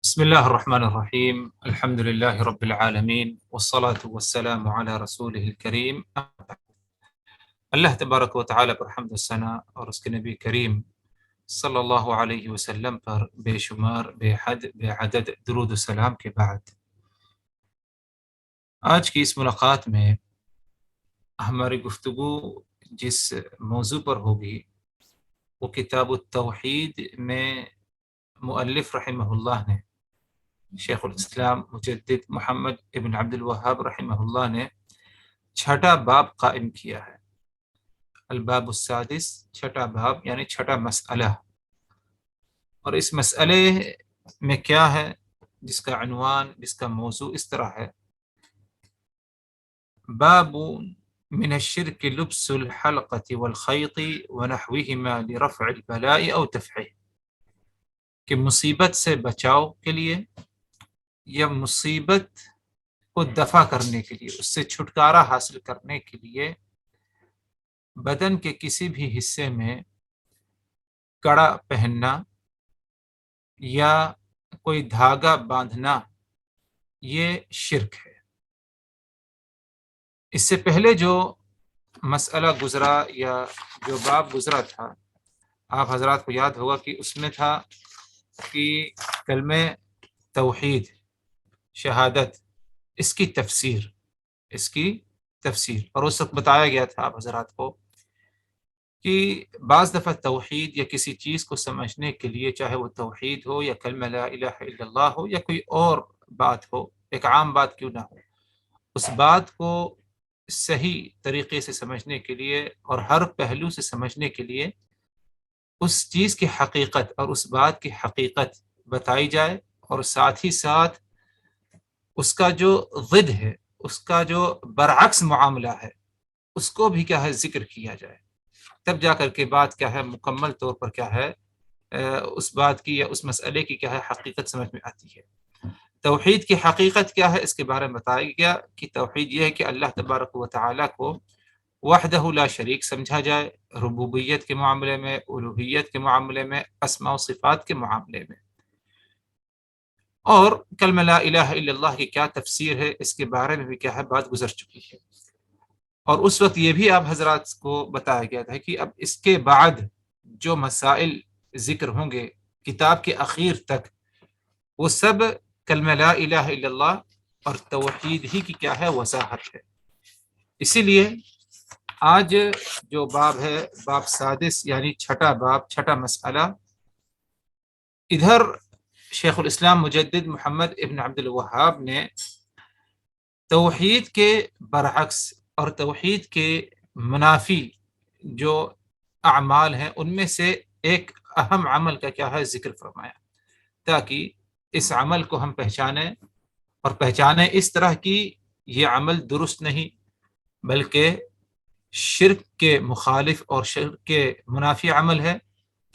بسم الله الرحمن الرحيم. الحمد لله رب العالمين، والصلاة والسلام على رسوله الكريم. اللہ تبارک و تعالیٰ پر حمد و ثنا اور اس کے نبی کریم صلی اللہ علیہ وسلم پر بے شمار بے حد بے عدد درود و سلام کے بعد، آج کی اس ملاقات میں ہماری گفتگو جس موضوع پر ہوگی وہ کتاب التوحید میں مؤلف رحمہ اللہ نے، شیخ الاسلام مجدد محمد ابن عبد الوہاب رحمہ اللہ نے چھٹا باب قائم کیا ہے۔ الباب السادس، چھٹا باب یعنی چھٹا مسئلہ، اور اس مسئلے میں کیا ہے، جس کا عنوان، جس کا موضوع اس طرح ہے: باب من الشرک لبس الحلقة والخيط ونحوهما لرفع البلاء او دفعه، کہ مصیبت سے بچاؤ کے لیے یا مصیبت کو دفع کرنے کے لیے، اس سے چھٹکارا حاصل کرنے کے لیے بدن کے کسی بھی حصے میں کڑا پہننا یا کوئی دھاگا باندھنا، یہ شرک ہے۔ اس سے پہلے جو مسئلہ گزرا یا جو باب گزرا تھا، آپ حضرات کو یاد ہوگا کہ اس میں تھا کہ کلمہ توحید، شہادت، اس کی تفسیر، اور اس وقت بتایا گیا تھا آپ حضرات کو کہ بعض دفعہ توحید یا کسی چیز کو سمجھنے کے لیے، چاہے وہ توحید ہو یا کلمہ لا الہ الا اللہ ہو یا کوئی اور بات ہو، ایک عام بات کیوں نہ ہو، اس بات کو صحیح طریقے سے سمجھنے کے لیے اور ہر پہلو سے سمجھنے کے لیے اس چیز کی حقیقت اور اس بات کی حقیقت بتائی جائے، اور ساتھ ہی ساتھ اس کا جو ضد ہے، اس کا جو برعکس معاملہ ہے، اس کو بھی کیا ہے ذکر کیا جائے، تب جا کر کے بات کیا ہے مکمل طور پر کیا ہے اس بات کی یا اس مسئلے کی کیا ہے حقیقت سمجھ میں آتی ہے۔ توحید کی حقیقت کیا ہے، اس کے بارے میں بتایا گیا کہ توحید یہ ہے کہ اللہ تبارک و تعالیٰ کو وحدہ لا شریک سمجھا جائے، ربوبیت کے معاملے میں، الوہیت کے معاملے میں، اسماء و صفات کے معاملے میں۔ اور کلمہ لا الہ الا اللہ کی کیا تفسیر ہے، اس کے بارے میں بھی کیا ہے بات گزر چکی ہے، اور اس وقت یہ بھی آپ حضرات کو بتایا گیا تھا کہ اب اس کے بعد جو مسائل ذکر ہوں گے کتاب کے اخیر تک، وہ سب کلمہ لا الہ الا اللہ اور توحید ہی کی کیا ہے وضاحت ہے۔ اسی لیے آج جو باب ہے، باب سادس یعنی چھٹا باب، چھٹا مسئلہ، ادھر شیخ الاسلام مجدد محمد ابن عبد الوہاب نے توحید کے برعکس اور توحید کے منافی جو اعمال ہیں ان میں سے ایک اہم عمل کا کیا ہے ذکر فرمایا، تاکہ اس عمل کو ہم پہچانیں، اور پہچانیں اس طرح کی یہ عمل درست نہیں بلکہ شرک کے مخالف اور شرک کے منافی عمل ہے،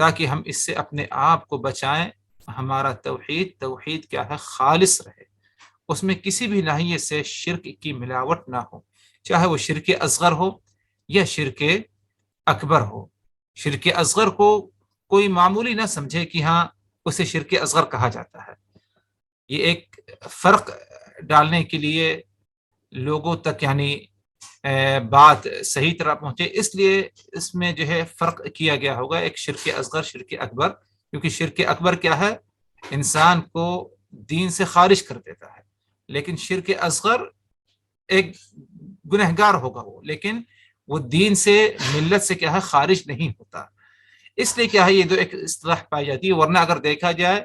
تاکہ ہم اس سے اپنے آپ کو بچائیں، ہمارا توحید کیا ہے خالص رہے، اس میں کسی بھی ناحیے سے شرک کی ملاوٹ نہ ہو، چاہے وہ شرک اصغر ہو یا شرک اکبر ہو۔ شرک اصغر کو کوئی معمولی نہ سمجھے کہ ہاں اسے شرک اصغر کہا جاتا ہے، یہ ایک فرق ڈالنے کے لیے لوگوں تک یعنی بات صحیح طرح پہنچے، اس لیے اس میں جو ہے فرق کیا گیا ہوگا، ایک شرک اصغر، شرک اکبر، کیونکہ شرک اکبر کیا ہے انسان کو دین سے خارج کر دیتا ہے، لیکن شرک اصغر ایک گنہگار ہوگا وہ، لیکن وہ دین سے، ملت سے کیا ہے خارج نہیں ہوتا۔ اس لیے کیا ہے یہ دو ایک اصطلاح پائی جاتی ہے، ورنہ اگر دیکھا جائے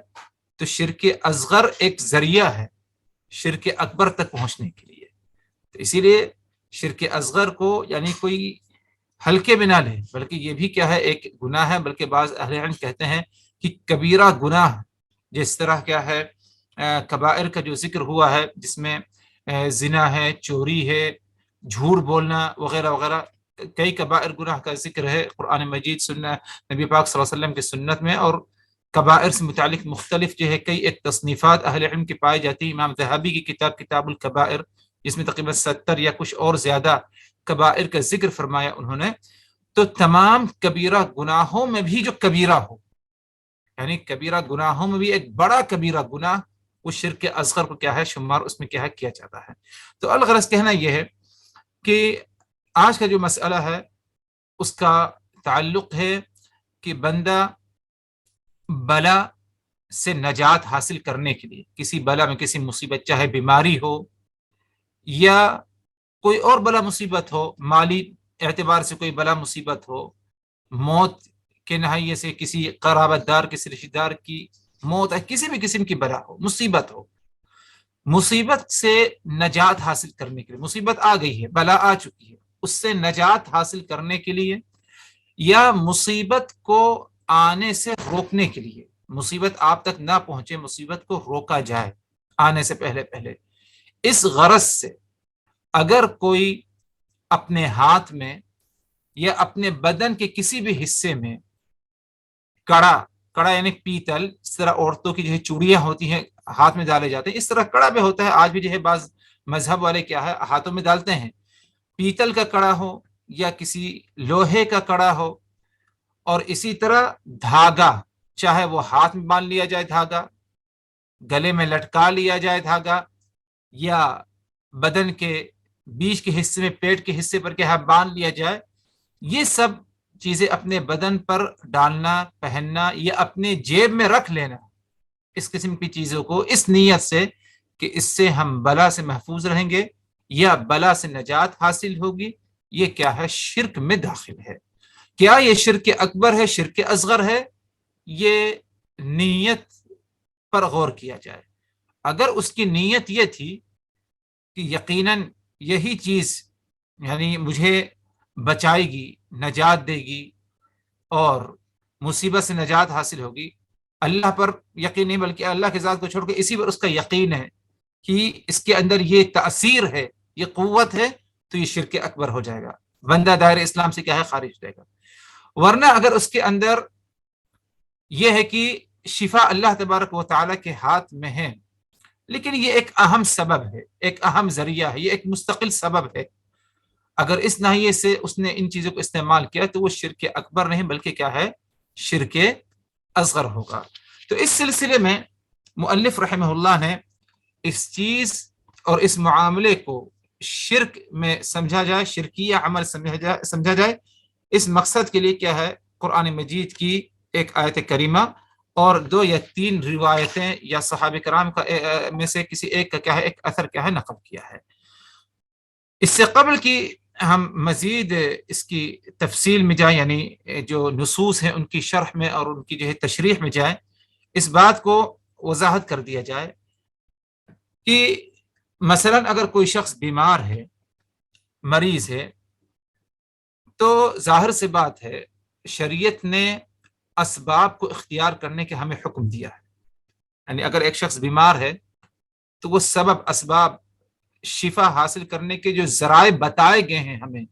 تو شرک اصغر ایک ذریعہ ہے شرک اکبر تک پہنچنے کے لیے، تو اسی لیے شرک اصغر کو یعنی کوئی ہلکے میں نہ لے، بلکہ یہ بھی کیا ہے ایک گناہ ہے، بلکہ بعض اہل علم کہتے ہیں کہ کبیرہ گناہ، جس طرح کیا ہے کبائر کا جو ذکر ہوا ہے جس میں زنا ہے، چوری ہے، جھوٹ بولنا وغیرہ وغیرہ، کئی کبائر گناہ کا ذکر ہے قرآن مجید، سنت نبی پاک صلی اللہ علیہ وسلم کی سنت میں، اور کبائر سے متعلق مختلف جو ہے کئی ایک تصنیفات اہل علم کی پائی جاتی ہے۔ امام ذہبی کی کتاب کتاب الکبائر، جس میں تقریباً 70 یا کچھ اور زیادہ کبائر کا ذکر فرمایا انہوں نے، تو تمام کبیرہ گناہوں میں بھی جو کبیرہ ہو، یعنی کبیرہ گناہوں میں بھی ایک بڑا کبیرہ گناہ وہ شرک اصغر کو کیا ہے شمار اس میں کیا ہے کیا جاتا ہے۔ تو الغرض کہنا یہ ہے کہ آج کا جو مسئلہ ہے اس کا تعلق ہے کہ بندہ بلا سے نجات حاصل کرنے کے لیے، کسی بلا میں، کسی مصیبت، چاہے بیماری ہو یا کوئی اور بلا مصیبت ہو، مالی اعتبار سے کوئی بلا مصیبت ہو، موت کے نہائیے سے کسی قرابت دار، کسی رشتہ دار کی موت ہے، کسی بھی قسم کی بلا ہو، مصیبت ہو، مصیبت سے نجات حاصل کرنے کے لیے، مصیبت آ گئی ہے، بلا آ چکی ہے، اس سے نجات حاصل کرنے کے لیے یا مصیبت کو آنے سے روکنے کے لیے، مصیبت آپ تک نہ پہنچے، مصیبت کو روکا جائے آنے سے پہلے پہلے، اس غرض سے اگر کوئی اپنے ہاتھ میں یا اپنے بدن کے کسی بھی حصے میں کڑا یعنی پیتل، اس طرح عورتوں کی جو ہے چوڑیاں ہوتی ہیں ہاتھ میں ڈالے جاتے ہیں، اس طرح کڑا بھی ہوتا ہے، آج بھی جو ہے بعض مذہب والے کیا ہے ہاتھوں میں ڈالتے ہیں، پیتل کا کڑا ہو یا کسی لوہے کا کڑا ہو، اور اسی طرح دھاگا، چاہے وہ ہاتھ میں باندھ لیا جائے دھاگا، گلے میں لٹکا لیا جائے دھاگا، یا بدن کے بیچ کے حصے میں، پیٹ کے حصے پر کیا ہے باندھ لیا جائے، یہ سب چیزیں اپنے بدن پر ڈالنا، پہننا یا اپنے جیب میں رکھ لینا، اس قسم کی چیزوں کو اس نیت سے کہ اس سے ہم بلا سے محفوظ رہیں گے یا بلا سے نجات حاصل ہوگی، یہ کیا ہے شرک میں داخل ہے۔ کیا یہ شرک اکبر ہے، شرک اصغر ہے؟ یہ نیت پر غور کیا جائے۔ اگر اس کی نیت یہ تھی کہ یقیناً یہی چیز یعنی مجھے بچائے گی، نجات دے گی اور مصیبت سے نجات حاصل ہوگی، اللہ پر یقین نہیں بلکہ اللہ کی ذات کو چھوڑ کے اسی پر اس کا یقین ہے کہ اس کے اندر یہ تأثیر ہے، یہ قوت ہے، تو یہ شرک اکبر ہو جائے گا، بندہ دائرہ اسلام سے کیا ہے خارج ہو جائے گا۔ ورنہ اگر اس کے اندر یہ ہے کہ شفا اللہ تبارک و تعالیٰ کے ہاتھ میں ہے، لیکن یہ ایک اہم سبب ہے، ایک اہم ذریعہ ہے، یہ ایک مستقل سبب ہے، اگر اس ناحیے سے اس نے ان چیزوں کو استعمال کیا تو وہ شرک اکبر نہیں بلکہ کیا ہے شرک اصغر ہوگا۔ تو اس سلسلے میں مؤلف رحمہ اللہ نے اس چیز اور اس معاملے کو شرک میں سمجھا جائے، شرکیہ عمل سمجھا جائے، اس مقصد کے لیے کیا ہے قرآن مجید کی ایک آیت کریمہ اور 2 یا 3 روایتیں یا صحابہ کرام کا میں سے کسی ایک کا کیا ہے ایک اثر کیا ہے نقل کیا ہے۔ اس سے قبل کی ہم مزید اس کی تفصیل میں جائیں، یعنی جو نصوص ہیں ان کی شرح میں اور ان کی جو ہے تشریح میں جائیں، اس بات کو وضاحت کر دیا جائے کہ مثلا اگر کوئی شخص بیمار ہے، مریض ہے، تو ظاہر سے بات ہے شریعت نے اسباب کو اختیار کرنے کے ہمیں حکم دیا ہے، یعنی اگر ایک شخص بیمار ہے تو وہ سبب، اسباب، شفا حاصل کرنے کے جو ذرائع بتائے گئے ہیں ہمیں،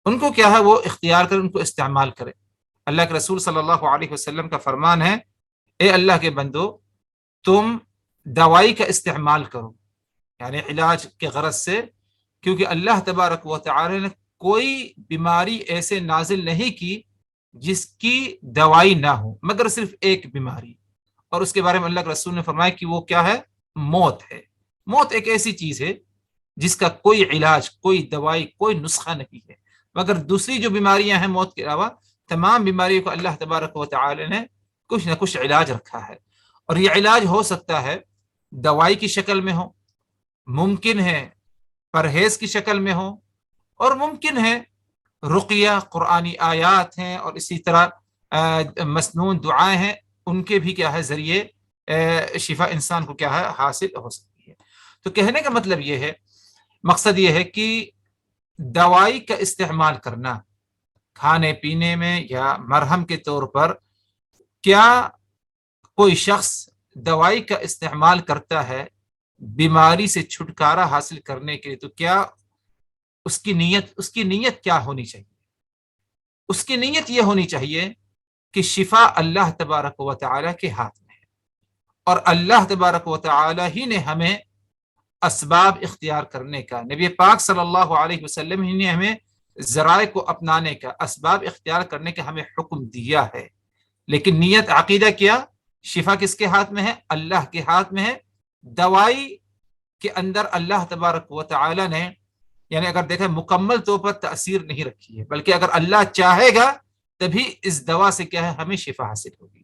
ان کو کیا ہے وہ اختیار کرے، ان کو استعمال کرے۔ اللہ کے رسول صلی اللہ علیہ وسلم کا فرمان ہے، اے اللہ کے بندو تم دوائی کا استعمال کرو، یعنی علاج کے غرض سے، کیونکہ اللہ تبارک و تعالی نے کوئی بیماری ایسے نازل نہیں کی جس کی دوائی نہ ہو، مگر صرف ایک بیماری، اور اس کے بارے میں اللہ کے رسول نے فرمایا کہ وہ کیا ہے موت ہے۔ موت ایک ایسی چیز ہے جس کا کوئی علاج، کوئی دوائی، کوئی نسخہ نہیں ہے، مگر دوسری جو بیماریاں ہیں موت کے علاوہ تمام بیماریوں کو اللہ تبارک و تعالی نے کچھ نہ کچھ علاج رکھا ہے، اور یہ علاج ہو سکتا ہے دوائی کی شکل میں ہو، ممکن ہے پرہیز کی شکل میں ہو، اور ممکن ہے رقیہ، قرآنی آیات ہیں، اور اسی طرح مسنون دعائیں ہیں، ان کے بھی کیا ہے ذریعے شفا انسان کو کیا ہے حاصل ہو سکتی ہے۔ تو کہنے کا مطلب یہ ہے، مقصد یہ ہے کہ دوائی کا استعمال کرنا کھانے پینے میں یا مرہم کے طور پر، کیا کوئی شخص دوائی کا استعمال کرتا ہے بیماری سے چھٹکارا حاصل کرنے کے لیے، تو کیا اس کی نیت کیا ہونی چاہیے؟ اس کی نیت یہ ہونی چاہیے کہ شفا اللہ تبارک و تعالی کے ہاتھ میں ہے، اور اللہ تبارک و تعالی ہی نے ہمیں اسباب اختیار کرنے کا، نبی پاک صلی اللہ علیہ وسلم ہی نے ہمیں ذرائع کو اپنانے کا، اسباب اختیار کرنے کا ہمیں حکم دیا ہے، لیکن نیت عقیدہ کیا شفا کس کے ہاتھ میں ہے؟ اللہ کے ہاتھ میں ہے. دوائی کے اندر اللہ تبارک و تعالی نے یعنی اگر دیکھیں مکمل طور پر تاثیر نہیں رکھی ہے، بلکہ اگر اللہ چاہے گا تبھی اس دوا سے کیا ہے ہمیں شفا حاصل ہوگی.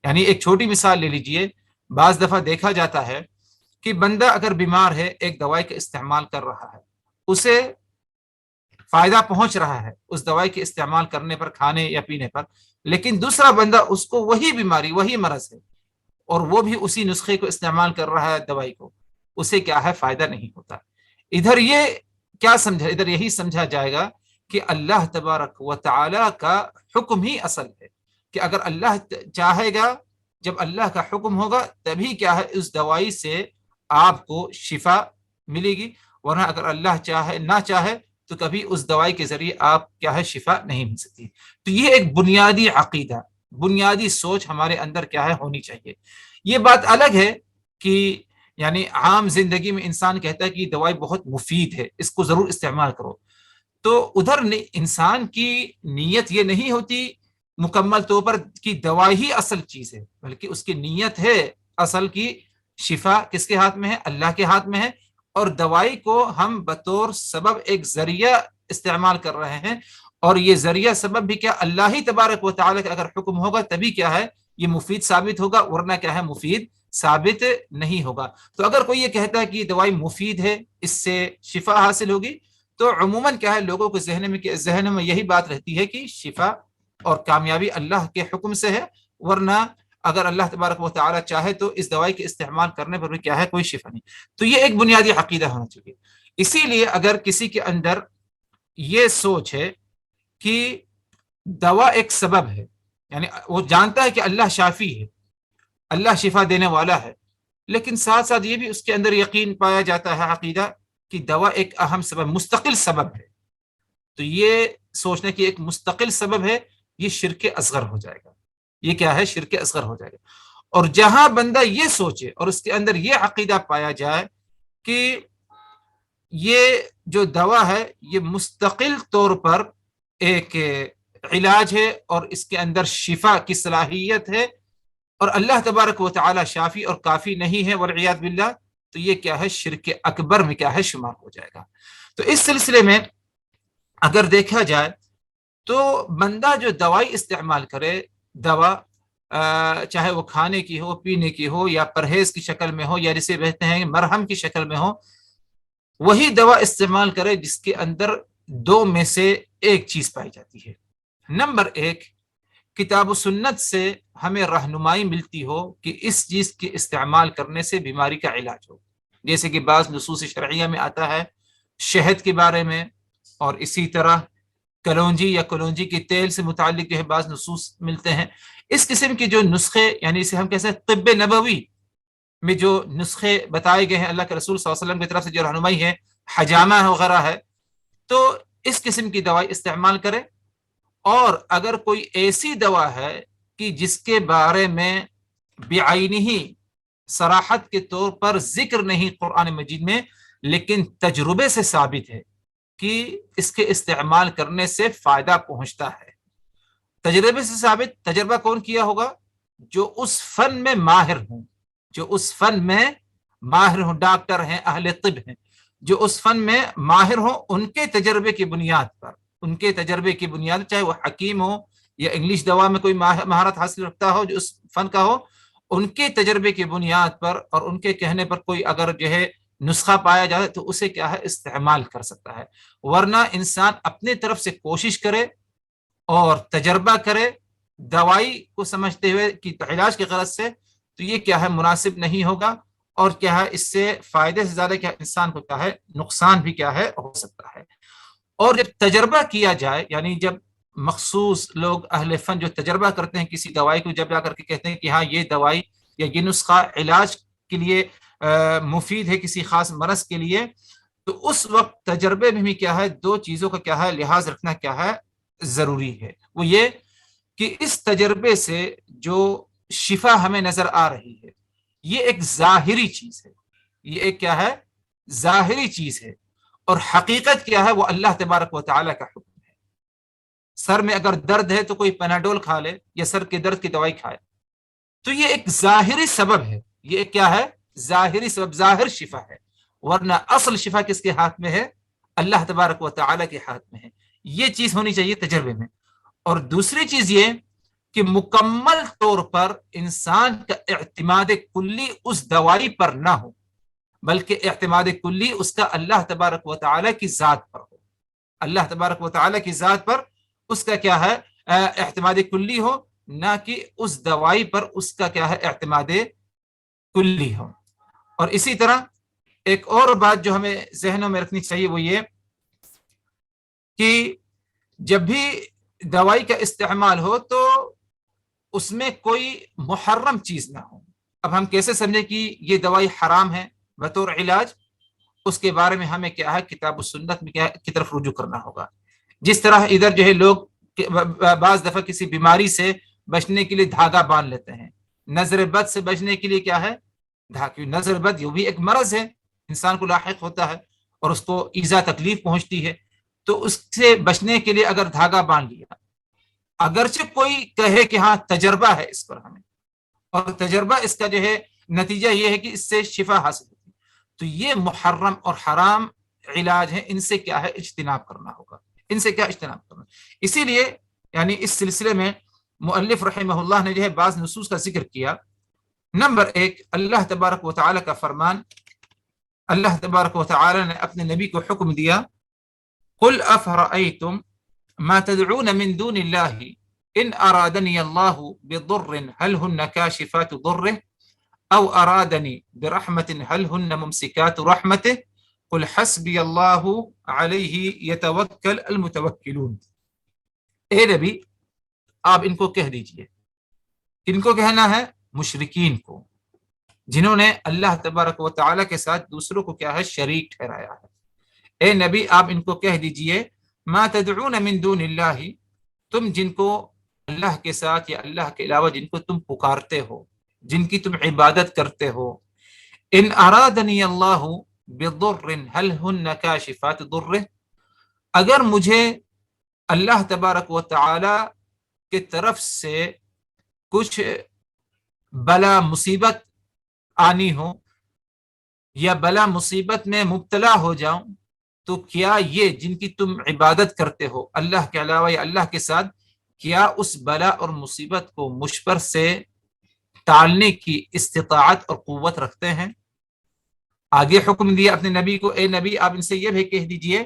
یعنی ایک چھوٹی مثال لے لیجئے، بعض دفعہ دیکھا جاتا ہے کہ بندہ اگر بیمار ہے، ایک دوائی کا استعمال کر رہا ہے، اسے فائدہ پہنچ رہا ہے اس دوائی کے استعمال کرنے پر، کھانے یا پینے پر، لیکن دوسرا بندہ اس کو وہی بیماری وہی مرض ہے اور وہ بھی اسی نسخے کو استعمال کر رہا ہے دوائی کو، اسے کیا ہے فائدہ نہیں ہوتا. ادھر یہ کیا سمجھا، ادھر یہی سمجھا جائے گا کہ اللہ تبارک و تعالی کا حکم ہی اصل ہے کہ اگر اللہ چاہے گا، جب اللہ کا حکم ہوگا تبھی کیا ہے اس دوائی سے آپ کو شفا ملے گی، ورنہ اگر اللہ چاہے نہ چاہے تو کبھی اس دوائی کے ذریعے آپ کیا ہے شفا نہیں مل سکتی. تو یہ ایک بنیادی عقیدہ، بنیادی سوچ ہمارے اندر کیا ہے ہونی چاہیے. یہ بات الگ ہے کہ یعنی عام زندگی میں انسان کہتا ہے کہ یہ دوائی بہت مفید ہے، اس کو ضرور استعمال کرو، تو ادھر انسان کی نیت یہ نہیں ہوتی مکمل طور پر کہ دوائی ہی اصل چیز ہے، بلکہ اس کی نیت ہے اصل کی شفا کس کے ہاتھ میں ہے؟ اللہ کے ہاتھ میں ہے. اور دوائی کو ہم بطور سبب ایک ذریعہ استعمال کر رہے ہیں، اور یہ ذریعہ سبب بھی کیا اللہ ہی تبارک و تعالی کا اگر حکم ہوگا تبھی کیا ہے یہ مفید ثابت ہوگا، ورنہ کیا ہے مفید ثابت نہیں ہوگا. تو اگر کوئی یہ کہتا ہے کہ یہ دوائی مفید ہے، اس سے شفا حاصل ہوگی، تو عموماً کیا ہے لوگوں کے ذہن میں یہی بات رہتی ہے کہ شفا اور کامیابی اللہ کے حکم سے ہے، ورنہ اگر اللہ تبارک و تعالی چاہے تو اس دوائی کے استعمال کرنے پر بھی کیا ہے کوئی شفا نہیں. تو یہ ایک بنیادی عقیدہ ہونا چاہیے. اسی لیے اگر کسی کے اندر یہ سوچ ہے کہ دوا ایک سبب ہے، یعنی وہ جانتا ہے کہ اللہ شافی ہے، اللہ شفا دینے والا ہے، لیکن ساتھ ساتھ یہ بھی اس کے اندر یقین پایا جاتا ہے عقیدہ کہ دوا ایک اہم سبب، مستقل سبب ہے، تو یہ سوچنے کی ایک مستقل سبب ہے، یہ شرک اصغر ہو جائے گا. یہ کیا ہے؟ شرک اصغر ہو جائے گا. اور جہاں بندہ یہ سوچے اور اس کے اندر یہ عقیدہ پایا جائے کہ یہ جو دوا ہے یہ مستقل طور پر ایک علاج ہے اور اس کے اندر شفا کی صلاحیت ہے، اور اللہ تبارک و تعالی شافی اور کافی نہیں ہے والعیاذ باللہ، تو یہ کیا ہے شرک اکبر میں کیا ہے شمار ہو جائے گا. تو اس سلسلے میں اگر دیکھا جائے تو بندہ جو دوائی استعمال کرے، دوا چاہے وہ کھانے کی ہو، پینے کی ہو، یا پرہیز کی شکل میں ہو، یا جسے کہتے ہیں مرہم کی شکل میں ہو، وہی دوا استعمال کرے جس کے اندر دو میں سے ایک چیز پائی جاتی ہے. نمبر ایک، کتاب و سنت سے ہمیں رہنمائی ملتی ہو کہ اس چیز کے استعمال کرنے سے بیماری کا علاج ہو، جیسے کہ بعض نصوص شرعیہ میں آتا ہے شہد کے بارے میں، اور اسی طرح کلونجی یا کلونجی کے تیل سے متعلق جو ہے بعض نصوص ملتے ہیں. اس قسم کے جو نسخے، یعنی اسے ہم کہتے ہیں طب نبوی میں جو نسخے بتائے گئے ہیں اللہ کے رسول صلی اللہ علیہ وسلم کی طرف سے، جو رہنمائی ہے، حجامہ وغیرہ ہے، تو اس قسم کی دوائی استعمال کرے. اور اگر کوئی ایسی دوا ہے کہ جس کے بارے میں بعینہ صراحت کے طور پر ذکر نہیں قرآن مجید میں، لیکن تجربے سے ثابت ہے کہ اس کے استعمال کرنے سے فائدہ پہنچتا ہے، تجربے سے ثابت. تجربہ کون کیا ہوگا؟ جو اس فن میں ماہر ہوں، جو اس فن میں ماہر ہوں، ڈاکٹر ہیں، اہل طب ہیں، جو اس فن میں ماہر ہوں، ان کے تجربے کی بنیاد پر، ان کے تجربے کی بنیاد، چاہے وہ حکیم ہو یا انگلش دوا میں کوئی مہارت حاصل رکھتا ہو جو اس فن کا ہو، ان کے تجربے کی بنیاد پر اور ان کے کہنے پر کوئی اگر جو ہے نسخہ پایا جائے تو اسے کیا ہے استعمال کر سکتا ہے. ورنہ انسان اپنے طرف سے کوشش کرے اور تجربہ کرے دوائی کو سمجھتے ہوئے کہ علاج کی غرض سے، تو یہ کیا ہے مناسب نہیں ہوگا، اور کیا ہے اس سے فائدے سے زیادہ کیا انسان کو کیا ہے نقصان بھی کیا ہے ہو سکتا ہے. اور جب تجربہ کیا جائے، یعنی جب مخصوص لوگ اہل فن جو تجربہ کرتے ہیں کسی دوائی کو، جب جا کر کے کہتے ہیں کہ ہاں یہ دوائی یا یہ نسخہ علاج کے لیے مفید ہے کسی خاص مرض کے لیے، تو اس وقت تجربے میں بھی کیا ہے دو چیزوں کا کیا ہے لحاظ رکھنا کیا ہے ضروری ہے. وہ یہ کہ اس تجربے سے جو شفا ہمیں نظر آ رہی ہے یہ ایک ظاہری چیز ہے، یہ ایک کیا ہے ظاہری چیز ہے، اور حقیقت کیا ہے وہ اللہ تبارک و تعالی کا حکم ہے. سر میں اگر درد ہے تو کوئی پیناڈول کھا لے یا سر کے درد کی دوائی کھائے، تو یہ ایک ظاہری سبب ہے، یہ ایک کیا ہے؟ ظاہری سبب، ظاہر شفا ہے، ورنہ اصل شفا کس کے ہاتھ میں ہے؟ اللہ تبارک و تعالیٰ کے ہاتھ میں ہے۔ یہ چیز ہونی چاہیے تجربے میں۔ اور دوسری چیز یہ کہ مکمل طور پر انسان کا اعتماد کلی اس دوائی پر نہ ہو، بلکہ اعتماد کلی اس کا اللہ تبارک و تعالیٰ کی ذات پر ہو، اللہ تبارک و تعالیٰ کی ذات پر اس کا کیا ہے؟ اعتماد کلی ہو، نہ کہ اس دوائی پر اس کا کیا ہے؟ اعتماد کلی ہو۔ اور اسی طرح ایک اور بات جو ہمیں ذہنوں میں رکھنی چاہیے وہ یہ کہ جب بھی دوائی کا استعمال ہو تو اس میں کوئی محرم چیز نہ ہو۔ اب ہم کیسے سمجھیں کہ یہ دوائی حرام ہے بطور علاج؟ اس کے بارے میں ہمیں کیا ہے؟ کتاب و سنت میں کیا کی طرف رجوع کرنا ہوگا۔ جس طرح ادھر جو ہے لوگ بعض دفعہ کسی بیماری سے بچنے کے لیے دھاگا باندھ لیتے ہیں، نظر بد سے بچنے کے لیے کیا ہے؟ نظر بد یہ بھی ایک مرض ہے، انسان کو لاحق ہوتا ہے اور اس کو ایذا تکلیف پہنچتی ہے، تو اس سے بچنے کے لیے اگر دھاگا باندھ لیا، اگرچہ کوئی کہے کہ ہاں تجربہ ہے اس پر ہمیں، اور تجربہ اس کا جو ہے نتیجہ یہ ہے کہ اس سے شفا حاصل ہوتی، تو یہ محرم اور حرام علاج ہے، ان سے کیا ہے؟ اجتناب کرنا ہوگا، ان سے کیا اجتناب کرنا۔ اسی لیے یعنی اس سلسلے میں مؤلف رحمہ اللہ نے جو ہے بعض نصوص کا ذکر کیا۔ نمبر ایک، اللہ تبارک و تعالی کا فرمان، اللہ تبارک و تعالی نے اپنے نبی کو حکم دیا، قل افرأيتم ما تدعون من دون الله ان ارادني الله بضر هل هن كاشفات ضره او ارادني برحمة هل هن ممسكات رحمته قل حسبي الله عليه يتوكل المتوكلون۔ اے نبی آپ ان کو کہہ دیجئے، کن کو کہنا ہے؟ مشرکین کو، جنہوں نے اللہ تبارک و تعالیٰ کے ساتھ دوسروں کو کیا ہے؟ شریک ٹھہرایا ہے۔ اے نبی آپ ان کو کہہ دیجئے، ما تدعون من دون اللہ، تم جن کو اللہ کے ساتھ یا اللہ کے علاوہ جن کو تم پکارتے ہو، جن کی تم عبادت کرتے ہو، ان ارادنی اللہ بضر هل هن کاشفات ضره، اگر مجھے اللہ تبارک و تعالی کی طرف سے کچھ بلا مصیبت آنی ہو یا بلا مصیبت میں مبتلا ہو جاؤں، تو کیا یہ جن کی تم عبادت کرتے ہو اللہ کے علاوہ یا اللہ کے ساتھ، کیا اس بلا اور مصیبت کو مجھ پر سے ٹالنے کی استطاعت اور قوت رکھتے ہیں؟ آگے حکم دیا اپنے نبی کو، اے نبی آپ ان سے یہ بھی کہہ دیجئے،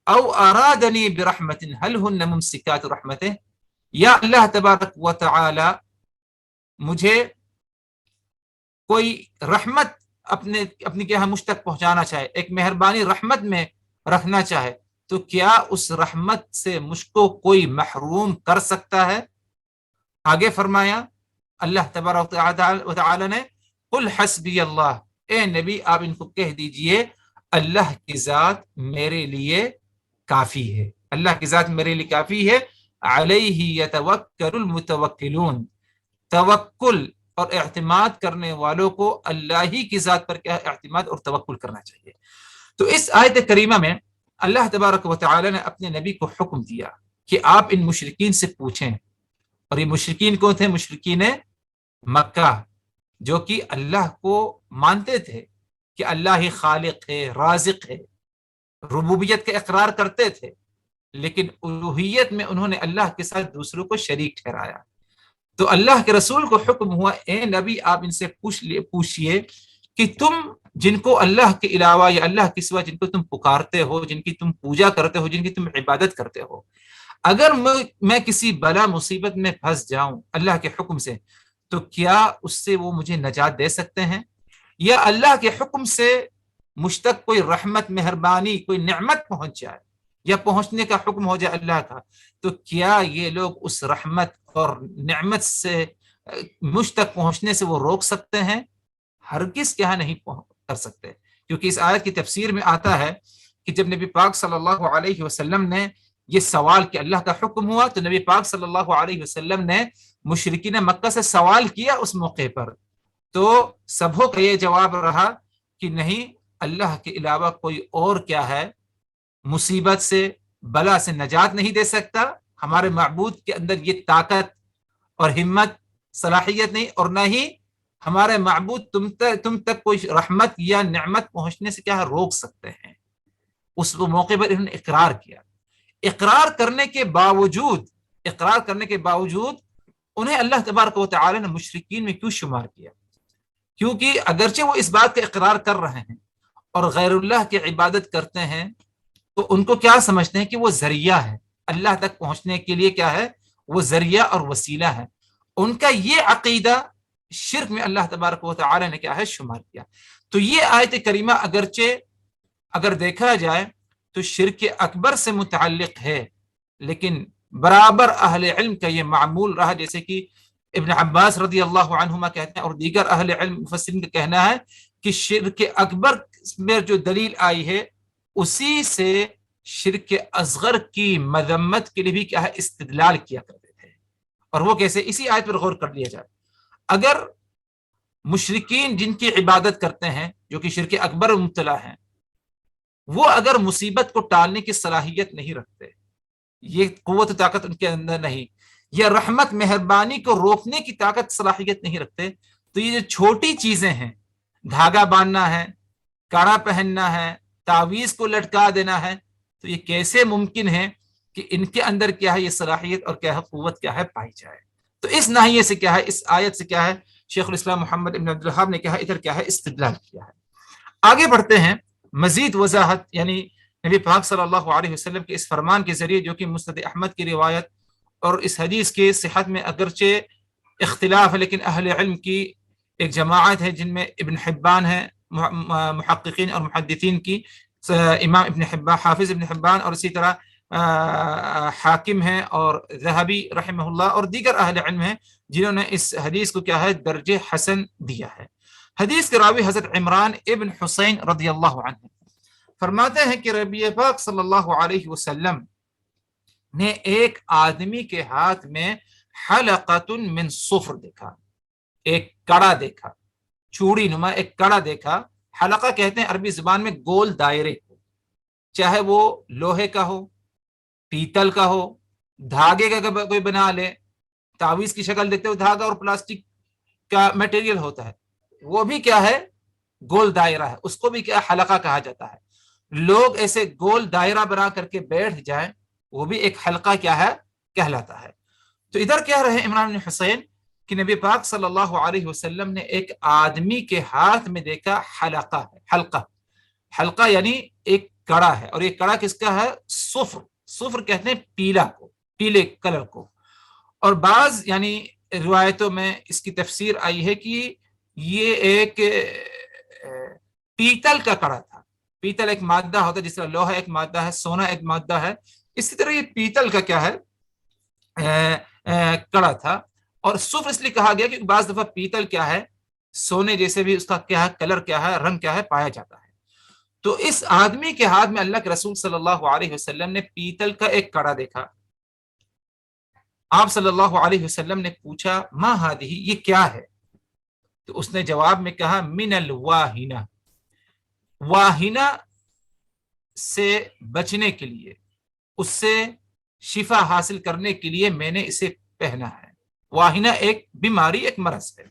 او ارادنی برحمت هل ہن ممسکات رحمتہ، یا اللہ تبارک و تعالی مجھے کوئی رحمت اپنی کیا مجھ تک پہنچانا چاہے، ایک مہربانی رحمت میں رکھنا چاہے، تو کیا اس رحمت سے مجھ کو کوئی محروم کر سکتا ہے؟ آگے فرمایا اللہ تبارک و تعالی نے، قل حسبی اللہ، اے نبی آپ ان کو کہہ دیجئے اللہ کی ذات میرے لیے کافی ہے، اللہ کی ذات میرے لیے کافی ہے، علیہ یتوکل المتوکلون، توکل اور اعتماد کرنے والوں کو اللہ ہی کی ذات پر کیا اعتماد اور توکل کرنا چاہیے۔ تو اس آیت کریمہ میں اللہ تبارک و تعالی نے اپنے نبی کو حکم دیا کہ آپ ان مشرکین سے پوچھیں، اور یہ مشرکین کون تھے؟ مشرکین مکہ، جو کہ اللہ کو مانتے تھے کہ اللہ ہی خالق ہے، رازق ہے، ربوبیت کا اقرار کرتے تھے، لیکن الوہیت میں انہوں نے اللہ کے ساتھ دوسروں کو شریک ٹھہرایا۔ تو اللہ کے رسول کو حکم ہوا، اے نبی آپ ان سے پوچھئے کہ تم جن کو اللہ کے علاوہ یا اللہ کے سوا جن کو تم پکارتے ہو، جن کی تم پوجا کرتے ہو، جن کی تم عبادت کرتے ہو، اگر میں کسی بلا مصیبت میں پھنس جاؤں اللہ کے حکم سے، تو کیا اس سے وہ مجھے نجات دے سکتے ہیں؟ یا اللہ کے حکم سے مجھ تک کوئی رحمت، مہربانی، کوئی نعمت پہنچ جائے یا پہنچنے کا حکم ہو جائے اللہ کا، تو کیا یہ لوگ اس رحمت اور نعمت سے مجھ تک پہنچنے سے وہ روک سکتے ہیں؟ ہرگز کیا نہیں کر سکتے، کیونکہ اس آیت کی تفسیر میں آتا ہے کہ جب نبی پاک صلی اللہ علیہ وسلم نے یہ سوال کہ اللہ کا حکم ہوا، تو نبی پاک صلی اللہ علیہ وسلم نے مشرکین مکہ سے سوال کیا اس موقع پر، تو سبوں کا یہ جواب رہا کہ نہیں، اللہ کے علاوہ کوئی اور کیا ہے مصیبت سے، بلا سے نجات نہیں دے سکتا، ہمارے معبود کے اندر یہ طاقت اور ہمت صلاحیت نہیں، اور نہ ہی ہمارے معبود تم تک کوئی رحمت یا نعمت پہنچنے سے کیا روک سکتے ہیں۔ اس موقع پر انہوں نے اقرار کیا۔ اقرار کرنے کے باوجود انہیں اللہ تبارک و تعالی نے مشرکین میں کیوں شمار کیا؟ کیونکہ اگرچہ وہ اس بات کا اقرار کر رہے ہیں اور غیر اللہ کی عبادت کرتے ہیں، تو ان کو کیا سمجھتے ہیں کہ وہ ذریعہ ہے اللہ تک پہنچنے کے لیے، کیا ہے وہ ذریعہ اور وسیلہ ہے۔ ان کا یہ عقیدہ شرک میں اللہ تبارک و تعالی نے کیا ہے شمار کیا۔ تو یہ آیت کریمہ اگرچہ اگر دیکھا جائے تو شرک اکبر سے متعلق ہے، لیکن برابر اہل علم کا یہ معمول رہا، جیسے کہ ابن عباس رضی اللہ عنہما کہتے ہیں اور دیگر اہل علم مفسرین کا کہنا ہے کہ شرک اکبر میں جو دلیل آئی ہے اسی سے شرک اصغر کی مذمت کے لیے بھی کیا ہے استدلال کیا کرتے تھے۔ اور وہ کیسے؟ اسی آیت پر غور کر لیا جائے۔ اگر مشرکین جن کی عبادت کرتے ہیں جو کہ شرک اکبر مبتلا ہیں، وہ اگر مصیبت کو ٹالنے کی صلاحیت نہیں رکھتے، یہ قوت و طاقت ان کے اندر نہیں، یا رحمت مہربانی کو روکنے کی طاقت صلاحیت نہیں رکھتے، تو یہ جو چھوٹی چیزیں ہیں، دھاگا باندھنا ہے، کڑا پہننا ہے، تعویذ کو لٹکا دینا ہے، تو یہ کیسے ممکن ہے کہ ان کے اندر کیا ہے یہ صلاحیت اور کیا ہے قوت کیا ہے پائی جائے؟ تو اس ناحیے سے کیا ہے، اس آیت سے کیا ہے شیخ الاسلام محمد ابن عبد الوہاب نے کیا ہے ادھر کیا ہے استدلال کیا ہے۔ آگے بڑھتے ہیں، مزید وضاحت یعنی نبی پاک صلی اللہ علیہ وسلم کے اس فرمان کے ذریعے جو کہ مسند احمد کی روایت اور اس حدیث کی صحت میں اگرچہ اختلاف ہے، لیکن اہل علم کی ایک جماعت ہے جن میں ابن حبان ہے، محققین اور محدثین کی امام ابن حبان، حافظ ابن حبان، اور اسی طرح حاکم ہیں اور ذہبی رحمہ اللہ اور دیگر اہل علم ہیں جنہوں نے اس حدیث کو کیا ہے درجہ حسن دیا ہے۔ حدیث کے راوی حضرت عمران ابن حسین رضی اللہ عنہ فرماتے ہیں کہ نبی پاک صلی اللہ علیہ وسلم نے ایک آدمی کے ہاتھ میں حلقۃ من صفر دیکھا، ایک کڑا دیکھا، چوڑی نما ایک کڑا دیکھا۔ حلقہ کہتے ہیں عربی زبان میں گول دائرے کو، چاہے وہ لوہے کا ہو، پیتل کا ہو، دھاگے کا کوئی بنا لے، تعویذ کی شکل دیکھتے ہو دھاگا اور پلاسٹک کا میٹیریل ہوتا ہے، وہ بھی کیا ہے گول دائرہ ہے، اس کو بھی کیا حلقہ کہا جاتا ہے۔ لوگ ایسے گول دائرہ بنا کر کے بیٹھ جائیں، وہ بھی ایک حلقہ کیا ہے کہلاتا ہے۔ تو ادھر کہہ رہے ہیں عمران بن حسین کہ نبی پاک صلی اللہ علیہ وسلم نے ایک آدمی کے ہاتھ میں دیکھا حلقہ ہے، حلقہ یعنی ایک کڑا ہے، اور یہ کڑا کس کا ہے؟ صفر کہتے ہیں پیلا کو، پیلے کلر کو۔ اور بعض یعنی روایتوں میں اس کی تفسیر آئی ہے کہ یہ ایک پیتل کا کڑا تھا۔ پیتل ایک مادہ ہوتا ہے، جس طرح لوہا ایک مادہ ہے، سونا ایک مادہ ہے، اسی طرح یہ پیتل کا کیا ہے کڑا تھا۔ اور صفر اس لیے کہا گیا کہ بعض دفعہ پیتل کیا ہے سونے جیسے بھی اس کا کیا ہے کلر کیا ہے رنگ کیا ہے پایا جاتا ہے۔ تو اس آدمی کے ہاتھ میں اللہ کے رسول صلی اللہ علیہ وسلم نے پیتل کا ایک کڑا دیکھا۔ آپ صلی اللہ علیہ وسلم نے پوچھا ما ہذہ، یہ کیا ہے؟ تو اس نے جواب میں کہا من الواہنہ، واہنہ سے بچنے کے لیے، اس سے شفا حاصل کرنے کے لیے میں نے اسے پہنا ہے۔ واہنہ ایک بیماری، ایک مرض ہے۔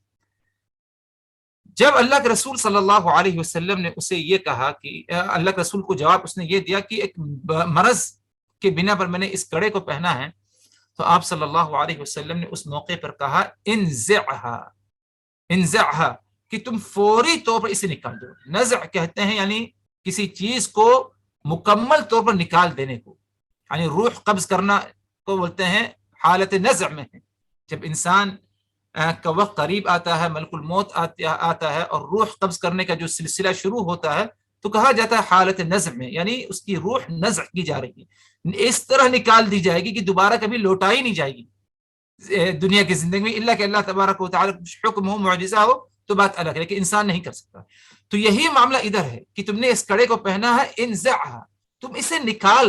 جب اللہ کے رسول صلی اللہ علیہ وسلم نے اسے یہ کہا کہ اللہ کے رسول کو جواب اس نے یہ دیا کہ ایک مرض کے بنا پر میں نے اس کڑے کو پہنا ہے، تو آپ صلی اللہ علیہ وسلم نے اس موقع پر کہا انزعها، کہ تم فوری طور پر اسے نکال دو۔ نزع کہتے ہیں یعنی کسی چیز کو مکمل طور پر نکال دینے کو، یعنی روح قبض کرنا کو بولتے ہیں، حالت نزع میں ہے۔ جب انسان کا وقت قریب آتا ہے، ملک الموت آتا ہے اور روح قبض کرنے کا جو سلسلہ شروع ہوتا ہے تو کہا جاتا ہے حالت نزع میں، یعنی اس کی روح نزع کی جا رہی ہے، اس طرح نکال دی جائے گی کہ دوبارہ کبھی لوٹائی نہیں جائے گی دنیا کی زندگی میں، الا کہ اللہ تبارک و تعالی کچھ حکم ہو، معجزہ ہو تو بات الگ ہے، لیکن انسان نہیں کر سکتا۔ تو یہی معاملہ ادھر ہے کہ تم نے اس کڑے کو پہنا ہے، انزعها، تم اسے نکال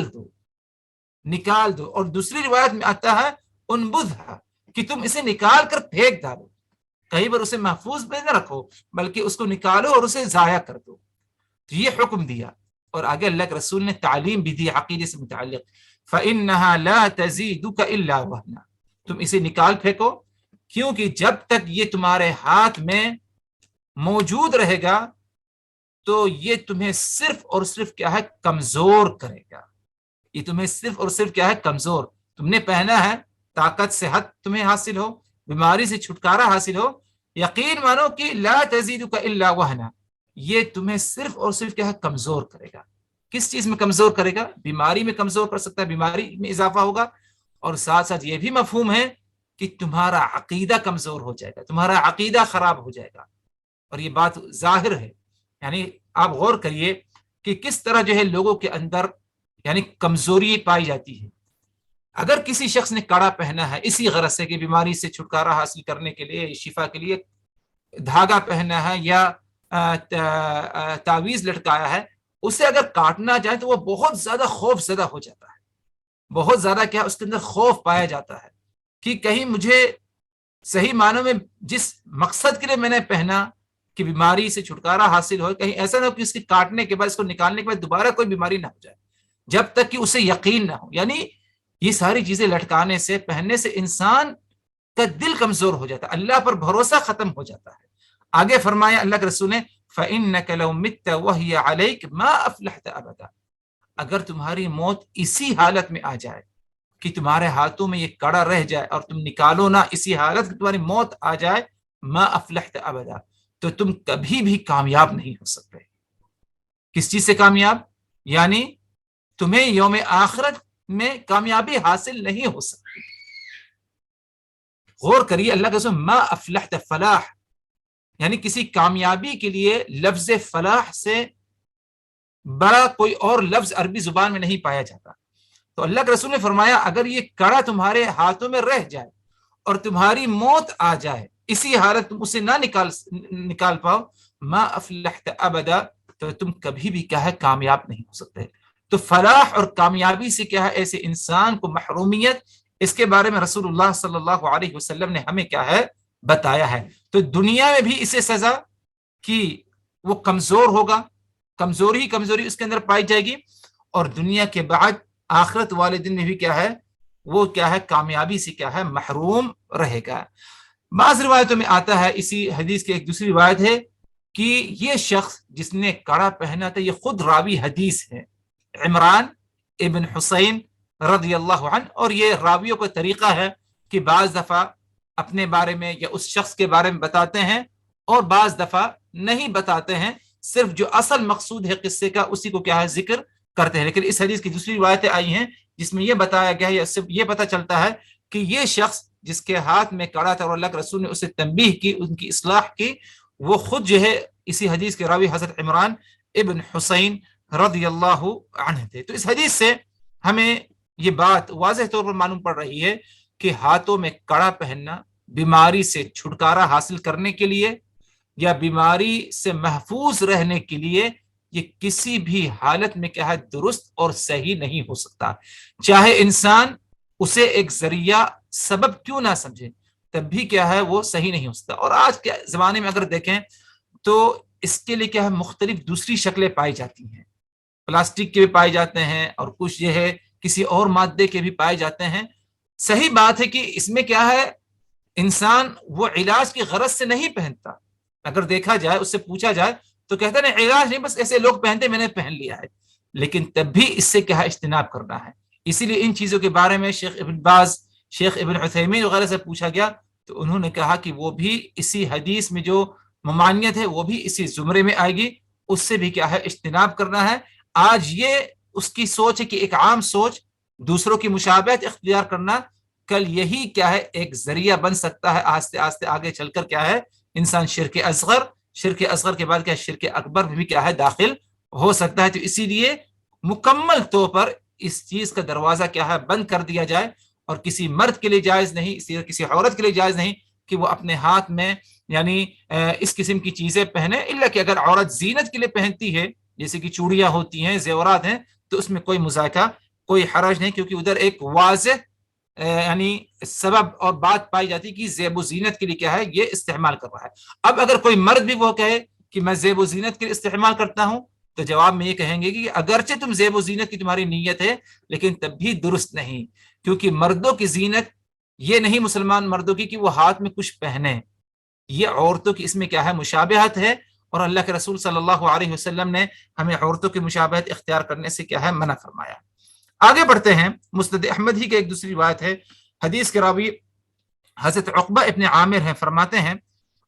دو۔ اور دوسری روایت میں آتا ہے انبذها، کہ تم اسے نکال کر پھینک ڈالو، کہیں پر اسے محفوظ میں نہ رکھو بلکہ اس کو نکالو اور اسے ضائع کر دو۔ تو یہ حکم دیا، اور آگے اللہ کے رسول نے تعلیم بھی دی عقیدے سے متعلق، فَإِنَّهَا لَا تَزِيدُكَ إِلَّا وَهْنًا، تم اسے نکال پھینکو، کیونکہ جب تک یہ تمہارے ہاتھ میں موجود رہے گا تو یہ تمہیں صرف اور صرف کیا ہے کمزور کرے گا. یہ تمہیں صرف اور صرف کیا ہے کمزور. تم نے پہنا ہے طاقت صحت تمہیں حاصل ہو, بیماری سے چھٹکارا حاصل ہو, یقین مانو کہ لا تزیدک الا وہنا, یہ تمہیں صرف اور صرف کیا ہے کمزور کرے گا. کس چیز میں کمزور کرے گا؟ بیماری میں کمزور کر سکتا ہے, بیماری میں اضافہ ہوگا, اور ساتھ ساتھ یہ بھی مفہوم ہے کہ تمہارا عقیدہ کمزور ہو جائے گا, تمہارا عقیدہ خراب ہو جائے گا. اور یہ بات ظاہر ہے, یعنی آپ غور کریے کہ کس طرح جو ہے لوگوں کے اندر یعنی کمزوری پائی جاتی ہے. اگر کسی شخص نے کڑا پہنا ہے اسی غرض سے کہ بیماری سے چھٹکارا حاصل کرنے کے لیے, شفا کے لیے دھاگا پہنا ہے یا تعویذ لٹکایا ہے, اسے اگر کاٹنا جائے تو وہ بہت زیادہ خوف زدہ ہو جاتا ہے, بہت زیادہ کیا اس کے اندر خوف پایا جاتا ہے کہ کہیں مجھے صحیح معنوں میں جس مقصد کے لیے میں نے پہنا کہ بیماری سے چھٹکارا حاصل ہو, کہیں ایسا نہ ہو کہ اس کے کاٹنے کے بعد, اس کو نکالنے کے بعد دوبارہ کوئی بیماری نہ ہو جائے, جب تک کہ اسے یقین نہ ہو. یعنی یہ ساری چیزیں لٹکانے سے, پہننے سے انسان کا دل کمزور ہو جاتا ہے, اللہ پر بھروسہ ختم ہو جاتا ہے. آگے فرمایا اللہ کے رسول نے فَإِنَّكَ لَوْ مِتَّ وَهِيَ عَلَيْكَ مَا أَفْلَحْتَ أَبَدًا, اگر تمہاری موت اسی حالت میں آ جائے کہ تمہارے ہاتھوں میں یہ کڑا رہ جائے اور تم نکالو نہ, اسی حالت کہ تمہاری موت آ جائے, ما افلحت ابدا, تو تم کبھی بھی کامیاب نہیں ہو سکتے. کس چیز سے کامیاب؟ یعنی تمہیں یوم آخرت میں کامیابی حاصل نہیں ہو سکتی. غور کریے اللہ کے رسول, ما افلحت, فلاح یعنی کسی کامیابی کے لیے لفظ فلاح سے بڑا کوئی اور لفظ عربی زبان میں نہیں پایا جاتا. تو اللہ کے رسول نے فرمایا اگر یہ کڑا تمہارے ہاتھوں میں رہ جائے اور تمہاری موت آ جائے, اسی حالت تم اسے نہ نکال پاؤ, ما افلحت ابدا, تو تم کبھی بھی کیا ہے کامیاب نہیں ہو سکتے. تو فلاح اور کامیابی سے کیا ہے ایسے انسان کو محرومیت, اس کے بارے میں رسول اللہ صلی اللہ علیہ وسلم نے ہمیں کیا ہے بتایا ہے. تو دنیا میں بھی اسے سزا کہ وہ کمزور ہوگا, کمزوری ہی کمزوری اس کے اندر پائی جائے گی, اور دنیا کے بعد آخرت والے دن میں بھی کیا ہے وہ کیا ہے کامیابی سے کیا ہے محروم رہے گا. بعض روایتوں میں آتا ہے, اسی حدیث کی ایک دوسری روایت ہے کہ یہ شخص جس نے کڑا پہنا تھا, یہ خود راوی حدیث ہے, عمران ابن حسین رضی اللہ عنہ, اور یہ راویوں کا طریقہ ہے کہ بعض دفعہ اپنے بارے میں یا اس شخص کے بارے میں بتاتے ہیں اور بعض دفعہ نہیں بتاتے ہیں, صرف جو اصل مقصود ہے قصے کا اسی کو کیا ہے ذکر کرتے ہیں. لیکن اس حدیث کی دوسری روایتیں آئی ہیں جس میں یہ بتایا گیا ہے, یا صرف یہ پتہ چلتا ہے کہ یہ شخص جس کے ہاتھ میں کڑا تھا اور اللہ کے رسول نے اسے تنبیہ کی, ان کی اصلاح کی, وہ خود جو ہے اسی حدیث کے راوی حضرت عمران ابن حسین رضی اللہ عنہ تھے. تو اس حدیث سے ہمیں یہ بات واضح طور پر معلوم پڑ رہی ہے کہ ہاتھوں میں کڑا پہننا بیماری سے چھٹکارا حاصل کرنے کے لیے یا بیماری سے محفوظ رہنے کے لیے یہ کسی بھی حالت میں کیا ہے درست اور صحیح نہیں ہو سکتا. چاہے انسان اسے ایک ذریعہ سبب کیوں نہ سمجھے, تب بھی کیا ہے وہ صحیح نہیں ہو سکتا. اور آج کے زمانے میں اگر دیکھیں تو اس کے لیے کیا ہے مختلف دوسری شکلیں پائی جاتی ہیں, پلاسٹک کے بھی پائے جاتے ہیں اور کچھ یہ ہے کسی اور مادے کے بھی پائے جاتے ہیں. صحیح بات ہے کہ اس میں کیا ہے انسان وہ علاج کی غرض سے نہیں پہنتا. اگر دیکھا جائے, اس سے پوچھا جائے تو کہتا نہیں علاج نہیں, بس ایسے لوگ پہنتے میں نے پہن لیا ہے. لیکن تب بھی اس سے کیا ہے اجتناب کرنا ہے. اسی لیے ان چیزوں کے بارے میں شیخ ابن باز, شیخ ابن عثیمین وغیرہ سے پوچھا گیا تو انہوں نے کہا کہ وہ بھی اسی حدیث میں جو ممانعت ہے وہ بھی اسی زمرے میں آئے گی, اس سے بھی کیا ہے اجتناب کرنا ہے. آج یہ اس کی سوچ ہے کہ ایک عام سوچ, دوسروں کی مشابہت اختیار کرنا, کل یہی کیا ہے ایک ذریعہ بن سکتا ہے آہستہ آہستہ آگے چل کر کیا ہے انسان شرک اصغر کے بعد کیا شرک اکبر میں بھی کیا ہے داخل ہو سکتا ہے. تو اسی لیے مکمل طور پر اس چیز کا دروازہ کیا ہے بند کر دیا جائے, اور کسی مرد کے لیے جائز نہیں, اسی کسی عورت کے لیے جائز نہیں کہ وہ اپنے ہاتھ میں یعنی اس قسم کی چیزیں پہنے, الا کہ اگر عورت زینت کے لیے پہنتی ہے جیسے کہ چوڑیاں ہوتی ہیں, زیورات ہیں, تو اس میں کوئی مذائقہ کوئی حرج نہیں, کیونکہ ادھر ایک واضح یعنی سبب اور بات پائی جاتی کہ زیب و زینت کے لیے کیا ہے یہ استعمال کر رہا ہے. اب اگر کوئی مرد بھی وہ کہے کہ میں زیب و زینت کے لیے استعمال کرتا ہوں, تو جواب میں یہ کہیں گے کہ اگرچہ تم زیب و زینت کی تمہاری نیت ہے لیکن تب بھی درست نہیں, کیونکہ مردوں کی زینت یہ نہیں مسلمان مردوں کی کہ وہ ہاتھ میں کچھ پہنے، یہ عورتوں کی اس میں کیا ہے مشابہت ہے، اور اللہ کے رسول صلی اللہ علیہ وسلم نے ہمیں عورتوں کی مشابہت اختیار کرنے سے کیا ہے منع فرمایا۔ آگے بڑھتے ہیں، مسند احمد ہی کی ایک دوسری روایت ہے، حدیث کے راوی حضرت عقبہ ابن عامر ہیں، فرماتے ہیں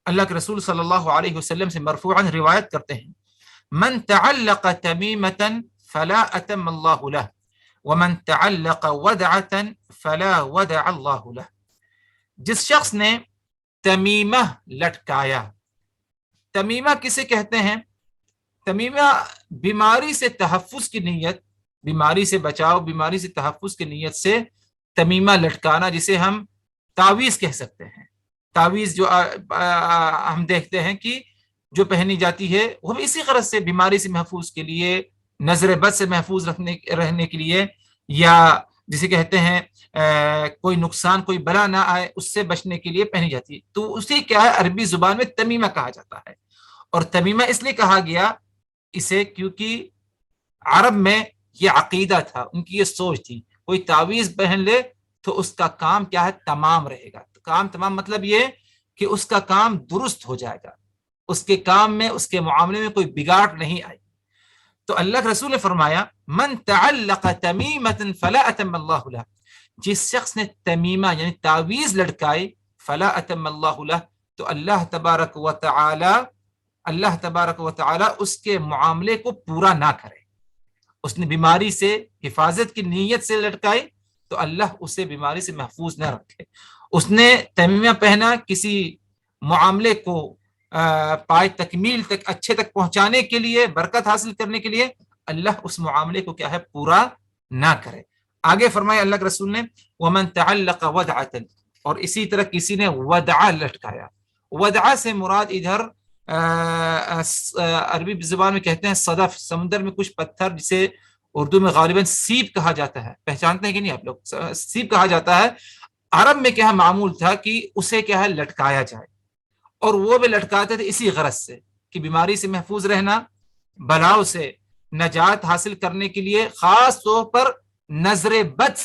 اللہ کے رسول صلی اللہ علیہ وسلم سے مرفوعاً روایت کرتے ہیں، من تعلق تمیمۃ فلا اتم اللہ لہ ومن تعلق ودعۃ فلا ودع اللہ لہ، جس شخص نے تمیمہ لٹکایا، تمیمہ کسے کہتے ہیں؟ تمیمہ بیماری سے تحفظ کی نیت، بیماری سے بچاؤ، بیماری سے تحفظ کی نیت سے تمیمہ لٹکانا، جسے ہم تعویذ کہہ سکتے ہیں۔ تعویذ جو ہم دیکھتے ہیں کہ جو پہنی جاتی ہے وہ بھی اسی غرض سے، بیماری سے محفوظ کے لیے، نظر بد سے محفوظ رہنے کے لیے، یا جسے کہتے ہیں کوئی نقصان کوئی بلا نہ آئے اس سے بچنے کے لیے پہنی جاتی ہے، تو اسی کیا ہے عربی زبان میں تمیمہ کہا جاتا ہے۔ اور تمیمہ اس لیے کہا گیا اسے کیونکہ عرب میں یہ عقیدہ تھا، ان کی یہ سوچ تھی، کوئی تعویذ پہن لے تو اس کا کام کیا ہے تمام رہے گا۔ کام تمام مطلب یہ کہ اس کا کام درست ہو جائے گا، اس کے کام میں، اس کے معاملے میں کوئی بگاڑ نہیں آئی۔ تو اللہ کے رسول نے فرمایا من تعلق تمیمۃ فلا اتم اللہ لہ، جس شخص نے تمیمہ یعنی تعویذ لٹکائی، فلا اتم اللہ لہ، تو اللہ تبارک و تعالی اس کے معاملے کو پورا نہ کرے۔ اس نے بیماری سے حفاظت کی نیت سے لٹکائی تو اللہ اسے بیماری سے محفوظ نہ رکھے۔ اس نے تمیمہ پہنا کسی معاملے کو پائے تکمیل تک، اچھے تک پہنچانے کے لیے، برکت حاصل کرنے کے لیے، اللہ اس معاملے کو کیا ہے پورا نہ کرے۔ آگے فرمایا اللہ کے رسول نے ومن تعلق ودعۃ، اور اسی طرح کسی نے ودعہ لٹکایا۔ ودعہ سے مراد ادھر عربی زبان میں کہتے ہیں صدف، سمندر میں کچھ پتھر جسے اردو میں غالباً سیپ کہا جاتا ہے، پہچانتے ہیں کہ نہیں آپ لوگ؟ سیپ کہا جاتا ہے۔ عرب میں کیا معمول تھا کہ اسے کیا ہے لٹکایا جائے، اور وہ بھی لٹکاتے تھے اسی غرض سے کہ بیماری سے محفوظ رہنا، بلاؤ سے نجات حاصل کرنے کے لیے، خاص طور پر نظر بد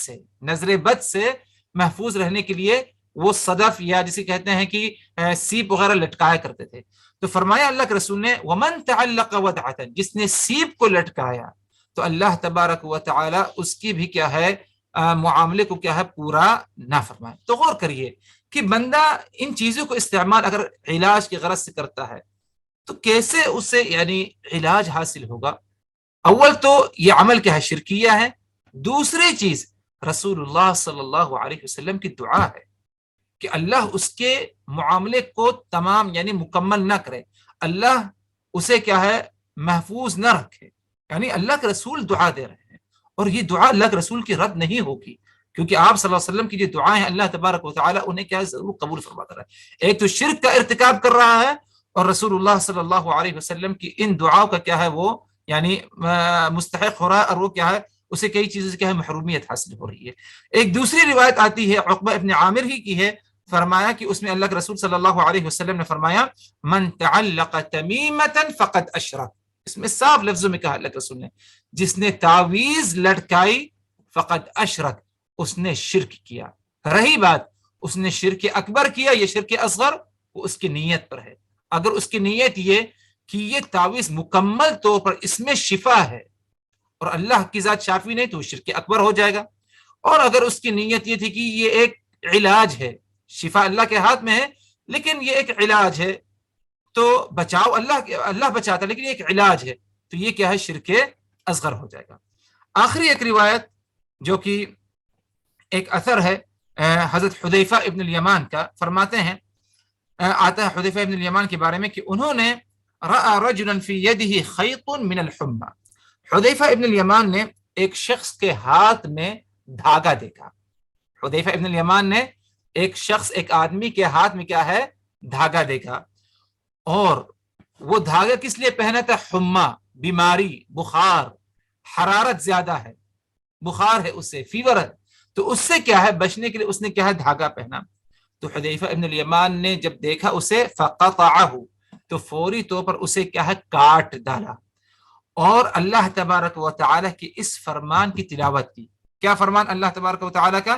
سے محفوظ رہنے کے لیے وہ صدف یا جسے کہتے ہیں کہ سیپ وغیرہ لٹکایا کرتے تھے۔ تو فرمایا اللہ کے رسول نے ومن تعلق ودعۃ، جس نے سیپ کو لٹکایا تو اللہ تبارک و تعالی اس کی بھی کیا ہے معاملے کو کیا ہے پورا نہ فرمائے۔ تو غور کریے کہ بندہ ان چیزوں کو استعمال اگر علاج کی غرض سے کرتا ہے تو کیسے اسے یعنی علاج حاصل ہوگا؟ اول تو یہ عمل کیا ہے شرکیہ ہے، دوسری چیز رسول اللہ صلی اللہ علیہ وسلم کی دعا ہے کہ اللہ اس کے معاملے کو تمام یعنی مکمل نہ کرے، اللہ اسے کیا ہے محفوظ نہ رکھے، یعنی اللہ کے رسول دعا دے رہے ہیں، اور یہ دعا اللہ کے رسول کی رد نہیں ہوگی، کیونکہ آپ صلی اللہ علیہ وسلم کی جو دعائیں ہیں اللہ تبارک و تعالیٰ انہیں کیا ضرور قبول فرماتا ہے۔ ایک تو شرک کا ارتکاب کر رہا ہے، اور رسول اللہ صلی اللہ علیہ وسلم کی ان دعاؤں کا کیا ہے وہ یعنی مستحق ہو رہا ہے، اور وہ کیا ہے اسے کئی چیزوں سے کیا ہے محرومیت حاصل ہو رہی ہے۔ ایک دوسری روایت آتی ہے عقبہ ابن عامر ہی کی ہے، فرمایا کہ اس میں اللہ کے رسول صلی اللہ علیہ وسلم نے فرمایا من تعلق تمیمۃ فقد اشرک، اس میں صاف لفظوں میں کہا اللہ کے رسول نے جس نے تعویذ لٹکائی فقد اشرک، اس نے شرک کیا۔ رہی بات اس نے شرک اکبر کیا یا شرک اصغر، وہ اس کی نیت پر ہے۔ اگر اس کی نیت یہ کہ یہ تعویذ مکمل طور پر اس میں شفا ہے اور اللہ کی ذات شافی نہیں تو وہ شرک اکبر ہو جائے گا، اور اگر اس کی نیت یہ تھی کہ یہ ایک علاج ہے، شفا اللہ کے ہاتھ میں ہے لیکن یہ ایک علاج ہے تو بچاؤ اللہ بچاتا ہے لیکن یہ ایک علاج ہے، تو یہ کیا ہے شرک اصغر ہو جائے گا۔ آخری ایک روایت جو کہ ایک اثر ہے حضرت حذیفہ ابن الیمان کا، فرماتے ہیں آتا ہے حذیفہ ابن الیمان کے بارے میں کہ انہوں نے رأى رجلا في يده خيط من الحمى، حذیفہ ابن الیمان نے ایک شخص کے ہاتھ میں دھاگا دیکھا۔ حذیفہ ابن الیمان نے ایک شخص ایک آدمی کے ہاتھ میں کیا ہے دھاگا دیکھا، اور وہ دھاگا کس لیے پہنا تھا؟ حمى، بیماری، بخار، حرارت زیادہ ہے، بخار ہے، اس سے فیور ہے، تو اس سے کیا ہے بچنے کے لیے اس نے کیا ہے دھاگا پہنا۔ تو حذیفہ ابن الیمان نے جب دیکھا اسے فقطعہ، تو فوری طور پر اسے کیا ہے کاٹ ڈالا، اور اللہ تبارک و تعالیٰ کی اس فرمان کی تلاوت کی۔ کیا فرمان اللہ تبارک و تعالیٰ کا؟